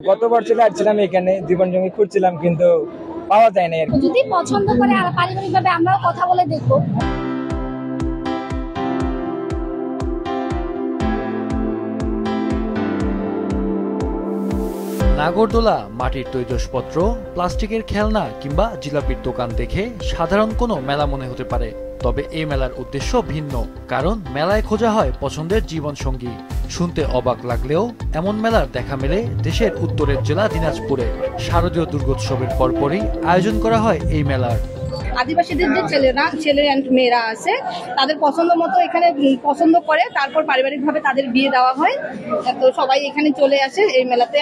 গতবার চলে আসছিলাম এখানে জীবন সঙ্গী খুঁজছিলাম, কিন্তু পাওয়া যায় না। যদি পছন্দ করে আর পারিবারিকভাবে আমরাও কথা বলে দেখবো। নাগরদোলা, মাটির তৈজসপত্র, প্লাস্টিকের খেলনা কিংবা জিলাপির দোকান দেখে সাধারণ কোনো মেলা মনে হতে পারে, তবে এই মেলার উদ্দেশ্য ভিন্ন। কারণ মেলায় খোঁজা হয় পছন্দের জীবনসঙ্গী। শুনতে অবাক লাগলেও এমন মেলার দেখা মেলে দেশের উত্তরের জেলা দিনাজপুরে। শারদীয় দুর্গোৎসবের পরপরই আয়োজন করা হয় এই মেলার। আদিবাসীদের যে ছেলে অ্যান্ড মেয়েরা আছে তাদের পছন্দ মতো এখানে পছন্দ করে, তারপর পারিবারিকভাবে তাদের বিয়ে দেওয়া হয়। তো সবাই এখানে চলে আসে এই মেলাতে,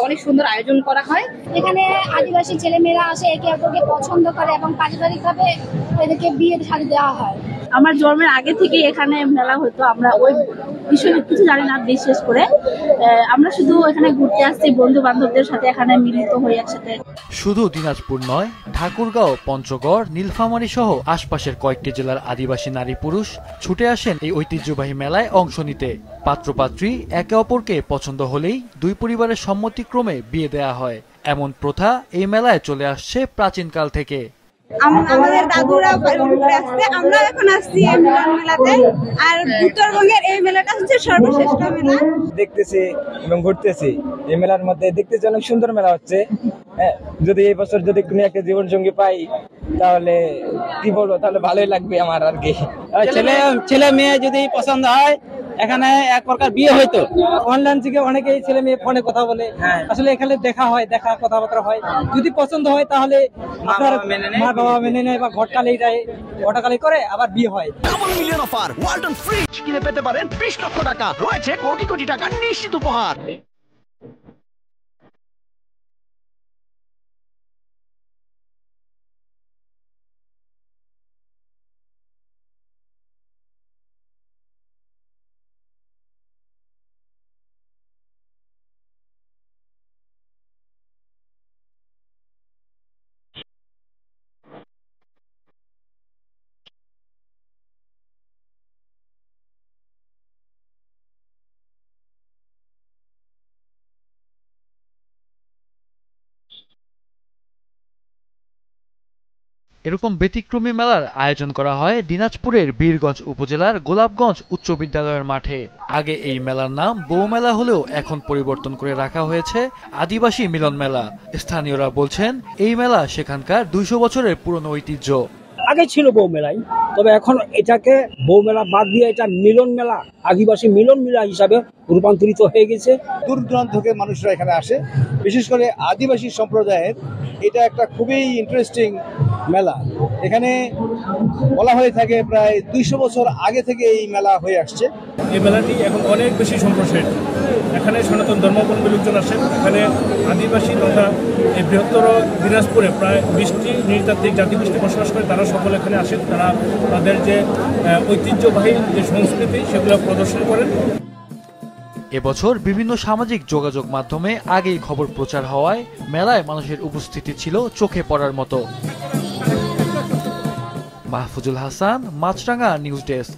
অনেক সুন্দর আয়োজন করা হয়। এখানে আদিবাসী ছেলে মেয়েরা আসে, একে অপরকে পছন্দ করে এবং পারিবারিকভাবে এদেরকে বিয়ের শাড়ি দেওয়া হয়। আমার জন্মের আগে থেকে এখানে মেলা হতো, আমরা ওই বিষয়ে কিছু জানি না। বিশেষ করে আমরা শুধু এখানে ঘুরতে আসছি, বন্ধু বান্ধবদের সাথে এখানে মিলিত হই একসাথে। শুধু দিনাজপুর নয়, ঠাকুরগাঁও, পঞ্চগড়, নীলফামারী সহ আশপাশের কয়েকটি জেলার আদিবাসী নারী পুরুষ ছুটে আসেন এই ঐতিহ্যবাহী মেলায় অংশ নিতে। পাত্রপাত্রী একে অপরকে পছন্দ হলেই দুই পরিবারের সম্মতিক্রমে বিয়ে দেয়া হয়। এমন প্রথা এই মেলায় চলে আসছে প্রাচীনকাল থেকে। আমাদের দাদুরা ঘুরে আসছে, আমরা এখন আসছি এই মিলন মেলাতে। আর উত্তরবঙ্গের এই মেলাটা হচ্ছে সর্বশ্রেষ্ঠ মেলা। দেখতেছি এবং ঘুরতেছি, এই মেলার মধ্যে দেখতেছি অনেক সুন্দর মেলা হচ্ছে। হ্যাঁ, যদি এই বছর যদি কোনো একটা জীবন সঙ্গী পাই তাহলে কি বলবো, তাহলে ভালোই লাগবে আমার আর কি। ছেলে মেয়ে যদি পছন্দ হয় এখানে এক প্রকার বিয়ে হয়তো অনলাইন থেকে অনেকেই ছেলে মেয়ে ফোনে কথা বলে, আসলে এখানে দেখা হয়, কথাবার্তা হয়। যদি পছন্দ হয় তাহলে মা বাবা মেনে নেয় বা ঘটকালি করে আবার বিয়ে হয়। মিলিয়ন অফার ওয়ালটন ফ্রিজ কিনে পেতে পারেন 20 লক্ষ টাকা, রয়েছে কোটি কোটি টাকা নিশ্চিত উপহার। এরকম ব্যতিক্রমী মেলার আয়োজন করা হয় দিনাজপুরের বীরগঞ্জ উপজেলার গোলাপগঞ্জ উচ্চ বিদ্যালয়ের মাঠে। আগে এই মেলার নাম বউ মেলা হলেও এখন পরিবর্তন করে রাখা হয়েছে আদিবাসী মিলন মেলা। স্থানীয়রা বলছেন এই মেলা সেখানকার 200 বছরের পুরনো ঐতিহ্য। আগে ছিল বউ মেলাই, তবে এখন এটাকে বউ মেলা বাদ দিয়ে এটা মিলন মেলা, আদিবাসী মিলন মেলা হিসাবে রূপান্তরিত হয়ে গেছে। দূর দূরান্ত থেকে মানুষরা এখানে আসে, বিশেষ করে আদিবাসী সম্প্রদায়ের এটা একটা খুবই ইন্টারেস্টিং মেলা। এখানে বলা হয়ে থাকে প্রায় 200 বছর আগে থেকে এই মেলা হয়ে আসছে। এই মেলাটি এখন অনেক বেশি সম্প্রসারিত। এখানে সনাতন ধর্মাবলম্বী লোকজন আসেন। এখানে আদিবাসী তথা এই বৃহত্তর দিনাজপুরে প্রায় 20টি নৃতাত্ত্বিক জাতিগোষ্ঠী বসবাস করে, তারা সকলে এখানে আসেন। তারা তাদের যে ঐতিহ্যবাহী যে সংস্কৃতি সেগুলো প্রদর্শন করেন। এবছর বিভিন্ন সামাজিক যোগাযোগ মাধ্যমে আগেই খবর প্রচার হওয়ায় মেলায় মানুষের উপস্থিতি ছিল চোখে পড়ার মতো। মাহফুজুল হাসান, মাছরাঙা নিউজ ডেস্ক।